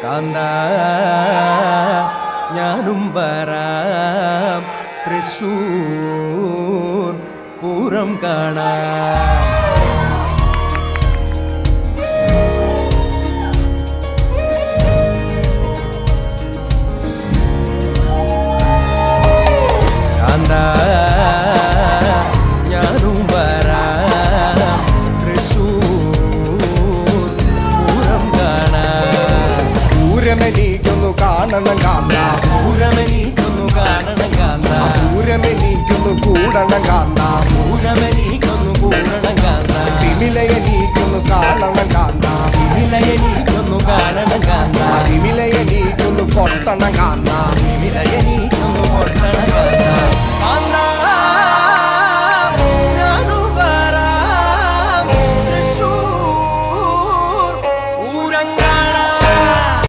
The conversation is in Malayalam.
കാന്ത ഞാനും വരാം തൃശൂർ പൂരം കാണാം. കാന്ത ഞാനും വരാം തൃശൂർ പൂരം കാണാം. പൂരമെനിക്കൊന്നു കാണണം കാന്ത, പൂരമെനിക്കൊന്നു കാണണം കാന്ത, പൂരമെനിക്കൊന്നു കൂടണം കാന്ത, പൂരമെനിക്കൊന്നു കൂടണം കാന്ത, തിമിലയെനിക്കൊന്നു കാണണം കാന്ത, വിലയെനിക്കൊന്നു കാണണം കാന്ത, തിമിലയെനിക്കൊന്നു കൊട്ടണം കാന്ത, വിലയെ